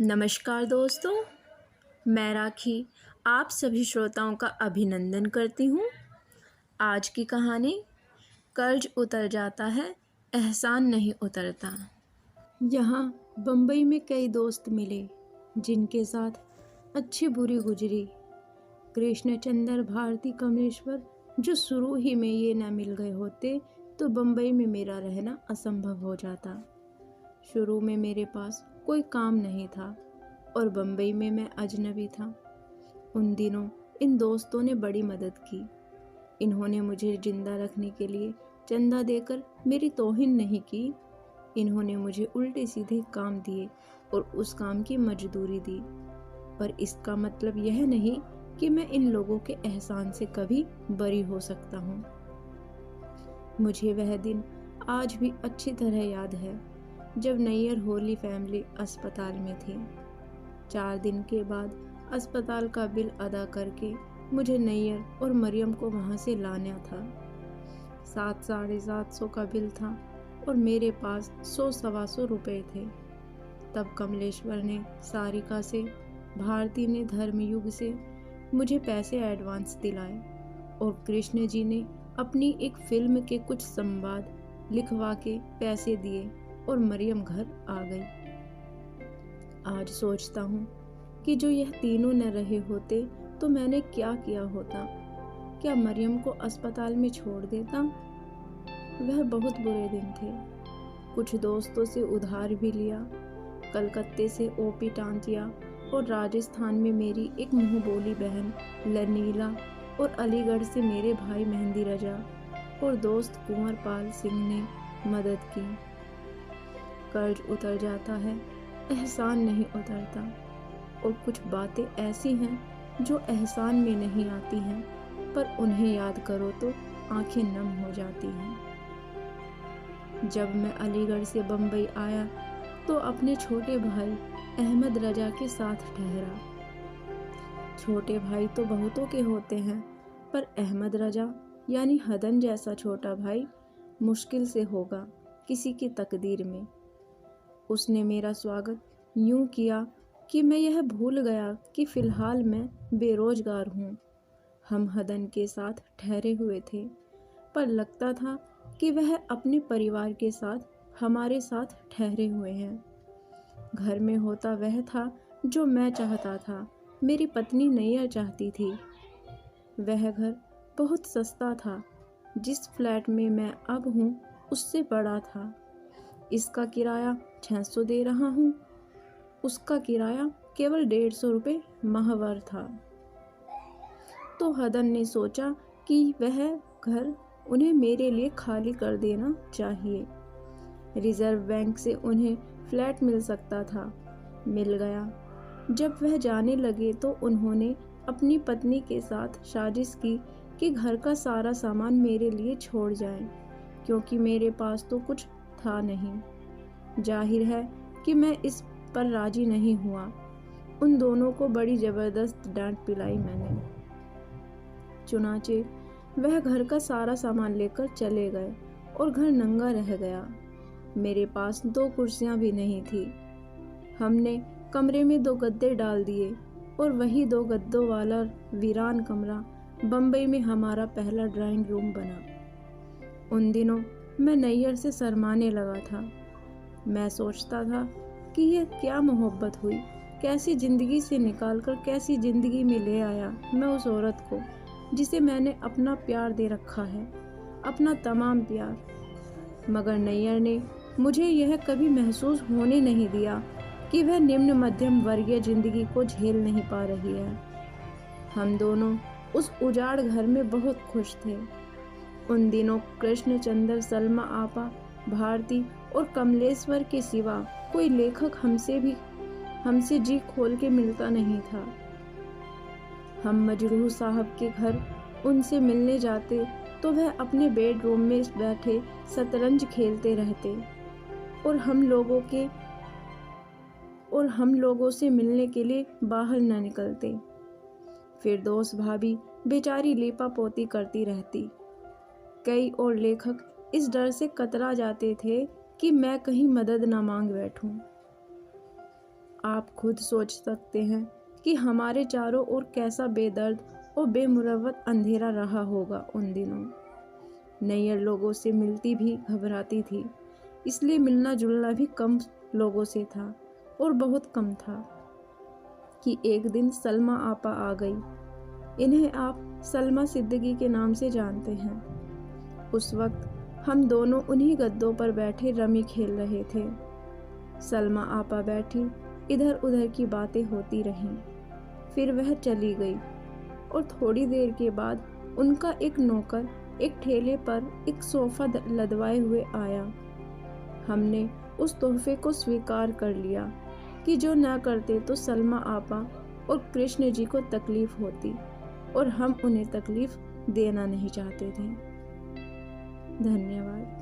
नमस्कार दोस्तों, मैं राखी आप सभी श्रोताओं का अभिनंदन करती हूँ। आज की कहानी कर्ज उतर जाता है, एहसान नहीं उतरता। यहाँ बम्बई में कई दोस्त मिले जिनके साथ अच्छी बुरी गुजरी। कृष्णचंद्र, भारती, कमलेश्वर जो शुरू ही में ये न मिल गए होते तो बम्बई में मेरा रहना असंभव हो जाता। शुरू में मेरे पास कोई काम नहीं था और बम्बई में मैं अजनबी था। उन दिनों इन दोस्तों ने बड़ी मदद की। इन्होंने मुझे जिंदा रखने के लिए चंदा देकर मेरी तौहीन नहीं की। इन्होंने मुझे उल्टे सीधे काम दिए और उस काम की मजदूरी दी। पर इसका मतलब यह नहीं कि मैं इन लोगों के एहसान से कभी बरी हो सकता हूँ। मुझे वह दिन आज भी अच्छी तरह याद है जब नैयर होली फैमिली अस्पताल में थी। 4 दिन के बाद अस्पताल का बिल अदा करके मुझे नैयर और मरियम को वहाँ से लाना था। 700-750 का बिल था और मेरे पास 100-125 रुपये थे। तब कमलेश्वर ने सारिका से, भारती ने धर्मयुग से मुझे पैसे एडवांस दिलाए और कृष्ण जी ने अपनी एक फिल्म के कुछ संवाद लिखवा के पैसे दिए और मरियम घर आ गई। आज सोचता हूँ कि जो यह तीनों न रहे होते तो मैंने क्या किया होता। क्या मरियम को अस्पताल में छोड़ देता? वह बहुत बुरे दिन थे। कुछ दोस्तों से उधार भी लिया। कलकत्ते से ओपी टांटिया और राजस्थान में मेरी एक मुँह बोली बहन लनीला और अलीगढ़ से मेरे भाई मेहंदी रजा और दोस्त कुंवर पाल सिंह ने मदद की। कर्ज उतर जाता है, एहसान नहीं उतरता। और कुछ बातें ऐसी हैं जो एहसान में नहीं आती हैं, पर उन्हें याद करो तो आंखें नम हो जाती हैं। जब मैं अलीगढ़ से बम्बई आया तो अपने छोटे भाई अहमद रजा के साथ ठहरा। छोटे भाई तो बहुतों के होते हैं, पर अहमद रजा यानी हदन जैसा छोटा भाई मुश्किल से होगा किसी की तकदीर में। उसने मेरा स्वागत यूं किया कि मैं यह भूल गया कि फ़िलहाल मैं बेरोजगार हूँ। हम हदन के साथ ठहरे हुए थे, पर लगता था कि वह अपने परिवार के साथ हमारे साथ ठहरे हुए हैं। घर में होता वह था जो मैं चाहता था, मेरी पत्नी नैया चाहती थी। वह घर बहुत सस्ता था। जिस फ्लैट में मैं अब हूँ उससे बड़ा था। इसका किराया 600 दे रहा हूँ, उसका किराया केवल 150 रुपये माहवार था। तो हदन ने सोचा कि वह घर उन्हें मेरे लिए खाली कर देना चाहिए। रिजर्व बैंक से उन्हें फ्लैट मिल सकता था, मिल गया। जब वह जाने लगे तो उन्होंने अपनी पत्नी के साथ साजिश की कि घर का सारा सामान मेरे लिए छोड़ जाएं, क्योंकि मेरे पास तो कुछ था नहीं। जाहिर है कि मैं इस पर राजी नहीं हुआ। उन दोनों को बड़ी ज़बरदस्त डांट पिलाई मैंने। चुनाचे वह घर का सारा सामान लेकर चले गए और घर नंगा रह गया। मेरे पास 2 कुर्सियां भी नहीं थी। हमने कमरे में 2 गद्दे डाल दिए और वही 2 गद्दों वाला वीरान कमरा बम्बई में हमारा पहला ड्राइंग रूम बना। उन दिनों मैं नैयर से शर्माने लगा था। मैं सोचता था कि यह क्या मोहब्बत हुई, कैसी ज़िंदगी से निकालकर कैसी ज़िंदगी में ले आया मैं उस औरत को जिसे मैंने अपना प्यार दे रखा है, अपना तमाम प्यार। मगर नैयर ने मुझे यह कभी महसूस होने नहीं दिया कि वह निम्न मध्यम वर्गीय ज़िंदगी को झेल नहीं पा रही है। हम दोनों उस उजाड़ घर में बहुत खुश थे। उन दिनों कृष्णचंद्र, सलमा आपा, भारती और कमलेश्वर के सिवा कोई लेखक हमसे जी खोल के मिलता नहीं था। हम मजरूह साहब के घर उनसे मिलने जाते तो वह अपने बेडरूम में बैठे शतरंज खेलते रहते और हम लोगों से मिलने के लिए बाहर न निकलते। फिरदौस भाभी बेचारी लीपा पोती करती रहती। कई और लेखक इस डर से कतरा जाते थे कि मैं कहीं मदद न मांग बैठूं। आप खुद सोच सकते हैं कि हमारे चारों ओर कैसा बेदर्द और बेमुरवत अंधेरा रहा होगा उन दिनों। नैयर लोगों से मिलती भी घबराती थी, इसलिए मिलना जुलना भी कम लोगों से था और बहुत कम था कि एक दिन सलमा आपा आ गई। इन्हें आप सलमा सिद्दीकी के नाम से जानते हैं। उस वक्त हम दोनों उन्हीं गद्दों पर बैठे रमी खेल रहे थे। सलमा आपा बैठी, इधर उधर की बातें होती रहीं। फिर वह चली गई और थोड़ी देर के बाद उनका एक नौकर एक ठेले पर एक सोफा लदवाए हुए आया। हमने उस तोहफे को स्वीकार कर लिया कि जो न करते तो सलमा आपा और कृष्ण जी को तकलीफ होती, और हम उन्हें तकलीफ देना नहीं चाहते थे। धन्यवाद।